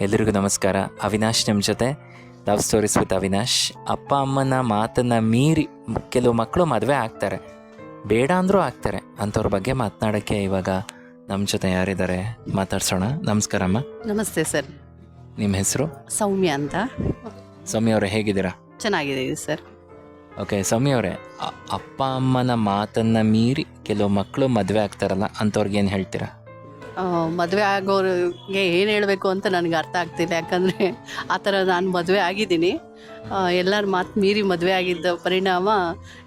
ಎಲ್ರಿಗೂ ನಮಸ್ಕಾರ. ಅವಿನಾಶ್ ನಿಮ್ಮ ಜೊತೆ ಲವ್ ಸ್ಟೋರೀಸ್ ವಿತ್ ಅವಿನಾಶ್. ಅಪ್ಪ ಅಮ್ಮನ ಮಾತನ್ನು ಮೀರಿ ಕೆಲವು ಮಕ್ಕಳು ಮದುವೆ ಆಗ್ತಾರೆ, ಬೇಡ ಅಂದರೂ ಆಗ್ತಾರೆ. ಅಂಥವ್ರ ಬಗ್ಗೆ ಮಾತನಾಡೋಕ್ಕೆ ಇವಾಗ ನಮ್ಮ ಜೊತೆ ಯಾರಿದ್ದಾರೆ ಮಾತಾಡ್ಸೋಣ. ನಮಸ್ಕಾರ ಅಮ್ಮ. ನಮಸ್ತೆ ಸರ್. ನಿಮ್ಮ ಹೆಸರು? ಸೌಮ್ಯ ಅಂತ. ಸೌಮ್ಯ ಅವರೇ, ಹೇಗಿದ್ದೀರಾ? ಚೆನ್ನಾಗಿದ್ದೀವಿ ಸರ್. ಓಕೆ ಸೌಮ್ಯ ಅವರೇ, ಅಪ್ಪ ಅಮ್ಮನ ಮಾತನ್ನು ಮೀರಿ ಕೆಲವು ಮಕ್ಕಳು ಮದುವೆ ಆಗ್ತಾರಲ್ಲ, ಅಂಥವ್ರಿಗೆ ಏನು ಹೇಳ್ತೀರಾ? ಮದುವೆ ಆಗೋರಿಗೆ ಏನು ಹೇಳಬೇಕು ಅಂತ ನನಗೆ ಅರ್ಥ ಆಗ್ತಿಲ್ಲ. ಯಾಕಂದರೆ ಆ ಥರ ನಾನು ಮದುವೆ ಆಗಿದ್ದೀನಿ. ಎಲ್ಲರ ಮಾತು ಮೀರಿ ಮದುವೆ ಆಗಿದ್ದ ಪರಿಣಾಮ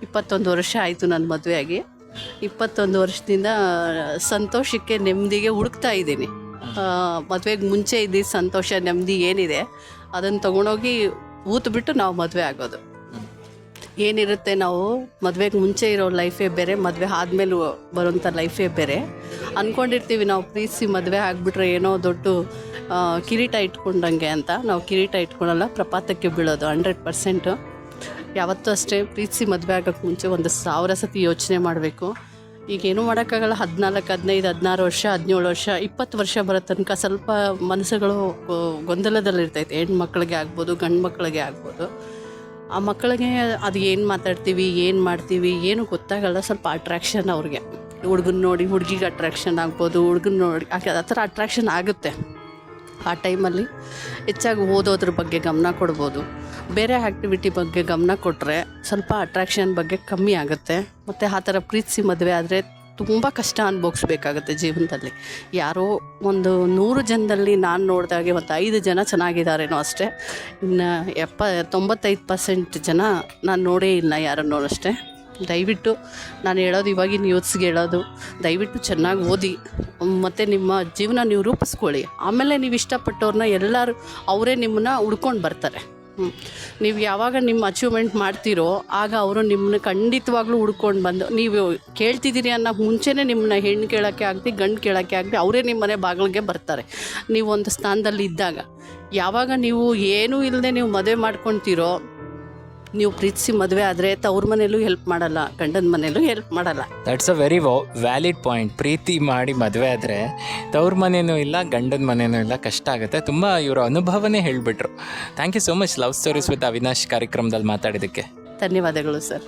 21 ವರ್ಷ ಆಯಿತು ನಾನು ಮದುವೆ ಆಗಿ. 21 ವರ್ಷದಿಂದ ಸಂತೋಷಕ್ಕೆ ನೆಮ್ಮದಿಗೆ ಹುಡುಕ್ತಾ ಇದ್ದೀನಿ. ಮದುವೆಗೆ ಮುಂಚೆ ಇದ್ದಿದ್ದ ಸಂತೋಷ ನೆಮ್ಮದಿ ಏನಿದೆ ಅದನ್ನು ತೊಗೊಂಡೋಗಿ ಊತ್ಬಿಟ್ಟು ನಾವು ಮದುವೆ ಆಗೋದು. ಏನಿರುತ್ತೆ, ನಾವು ಮದುವೆಗೆ ಮುಂಚೆ ಇರೋ ಲೈಫೇ ಬೇರೆ, ಮದುವೆ ಆದಮೇಲೂ ಬರೋಂಥ ಲೈಫೇ ಬೇರೆ. ಅಂದ್ಕೊಂಡಿರ್ತೀವಿ ನಾವು ಪ್ರೀತಿಸಿ ಮದುವೆ ಆಗಿಬಿಟ್ರೆ ಏನೋ ದೊಡ್ಡ ಕಿರೀಟ ಇಟ್ಕೊಂಡಂಗೆ ಅಂತ. ನಾವು ಕಿರೀಟ ಇಟ್ಕೊಳ್ಳಲ್ಲ, ಪ್ರಪಾತಕ್ಕೆ ಬೀಳೋದು 100%. ಯಾವತ್ತೂ ಅಷ್ಟೇ, ಪ್ರೀತಿಸಿ ಮದುವೆ ಆಗೋಕ್ಕೆ ಮುಂಚೆ 1000 ಸತಿ ಯೋಚನೆ ಮಾಡಬೇಕು. ಈಗೇನು ಮಾಡೋಕ್ಕಾಗಲ್ಲ. 14, 15, 16 ವರ್ಷ, 17 ವರ್ಷ, 20 ವರ್ಷ ಬರೋ ತನಕ ಸ್ವಲ್ಪ ಮನಸ್ಸುಗಳು ಗೊಂದಲದಲ್ಲಿರ್ತೈತೆ. ಹೆಣ್ಮಕ್ಳಿಗೆ ಆಗ್ಬೋದು, ಗಂಡು ಮಕ್ಕಳಿಗೆ ಆಗ್ಬೋದು. ಆ ಮಕ್ಕಳಿಗೆ ಅದು ಏನು ಮಾತಾಡ್ತೀವಿ, ಏನು ಮಾಡ್ತೀವಿ ಏನು ಗೊತ್ತಾಗಲ್ಲ. ಸ್ವಲ್ಪ ಅಟ್ರ್ಯಾಕ್ಷನ್ ಅವ್ರಿಗೆ, ಹುಡುಗನ ನೋಡಿ ಹುಡುಗಿಗೆ ಅಟ್ರ್ಯಾಕ್ಷನ್ ಆಗ್ಬೋದು, ಹುಡುಗನ ನೋಡಿ ಆ ಥರ ಅಟ್ರ್ಯಾಕ್ಷನ್ ಆಗುತ್ತೆ. ಆ ಟೈಮಲ್ಲಿ ಹೆಚ್ಚಾಗಿ ಓದೋದ್ರ ಬಗ್ಗೆ ಗಮನ ಕೊಡ್ಬೋದು. ಬೇರೆ ಆ್ಯಕ್ಟಿವಿಟಿ ಬಗ್ಗೆ ಗಮನ ಕೊಟ್ಟರೆ ಸ್ವಲ್ಪ ಅಟ್ರ್ಯಾಕ್ಷನ್ ಬಗ್ಗೆ ಕಮ್ಮಿ ಆಗುತ್ತೆ. ಮತ್ತು ಆ ಥರ ಪ್ರೀತಿಸಿ ಮದುವೆ ಆದರೆ ತುಂಬ ಕಷ್ಟ ಅನುಭವಿಸ್ಬೇಕಾಗತ್ತೆ ಜೀವನದಲ್ಲಿ. ಯಾರೋ ಒಂದು 100 ಜನದಲ್ಲಿ ನಾನು ನೋಡಿದಾಗೆ ಒಂದು 5 ಜನ ಚೆನ್ನಾಗಿದ್ದಾರೇನೋ ಅಷ್ಟೇ. ಇನ್ನು 95% ಜನ ನಾನು ನೋಡೇ ಇಲ್ಲ ಯಾರನ್ನೋ ಅಷ್ಟೇ. ದಯವಿಟ್ಟು ನಾನು ಹೇಳೋದು, ಇವಾಗಿನ ಯೂತ್ಸ್ಗೆ ಹೇಳೋದು, ದಯವಿಟ್ಟು ಚೆನ್ನಾಗಿ ಓದಿ ಮತ್ತು ನಿಮ್ಮ ಜೀವನ ನೀವು ರೂಪಿಸ್ಕೊಳ್ಳಿ. ಆಮೇಲೆ ನೀವು ಇಷ್ಟಪಟ್ಟವ್ರನ್ನ ಎಲ್ಲರೂ ಅವರೇ ನಿಮ್ಮನ್ನ ಹುಡ್ಕೊಂಡು ಬರ್ತಾರೆ. ನೀವು ಯಾವಾಗ ನಿಮ್ಮ ಅಚೀವ್ಮೆಂಟ್ ಮಾಡ್ತೀರೋ ಆಗ ಅವರು ನಿಮ್ಮನ್ನ ಖಂಡಿತವಾಗ್ಲೂ ಹುಡ್ಕೊಂಡು ಬಂದು, ನೀವು ಕೇಳ್ತಿದ್ದೀರಿ ಅನ್ನೋ ಮುಂಚೆನೇ ನಿಮ್ಮನ್ನ ಹೆಣ್ಣು ಕೇಳೋಕ್ಕೆ ಆಗಲಿ ಗಂಡು ಕೇಳೋಕ್ಕೆ ಆಗಲಿ ಅವರೇ ನಿಮ್ಮ ಮನೆ ಬಾಗಿಲಿಗೆ ಬರ್ತಾರೆ. ನೀವು ಒಂದು ಸ್ಥಾನದಲ್ಲಿ ಇದ್ದಾಗ. ಯಾವಾಗ ನೀವು ಏನೂ ಇಲ್ಲದೆ ನೀವು ಮದುವೆ ಮಾಡ್ಕೊತೀರೋ, ನೀವು ಪ್ರೀತಿಸಿ ಮದುವೆ ಆದರೆ ತವ್ರ ಮನೇಲೂ ಹೆಲ್ಪ್ ಮಾಡಲ್ಲ, ಗಂಡನ ಮನೇಲೂ ಹೆಲ್ಪ್ ಮಾಡಲ್ಲ. That's a very valid point. ಪ್ರೀತಿ ಮಾಡಿ ಮದುವೆ ಆದರೆ ತವ್ರ ಮನೇನೂ ಇಲ್ಲ, ಗಂಡನ ಮನೇನೂ ಇಲ್ಲ, ಕಷ್ಟ ಆಗುತ್ತೆ. ತುಂಬ ಇವರ ಅನುಭವನೇ ಹೇಳಿಬಿಟ್ರು. Thank you so much love stories with Avinash ಕಾರ್ಯಕ್ರಮದಲ್ಲಿ ಮಾತಾಡಿದ್ದಕ್ಕೆ. ಧನ್ಯವಾದಗಳು ಸರ್.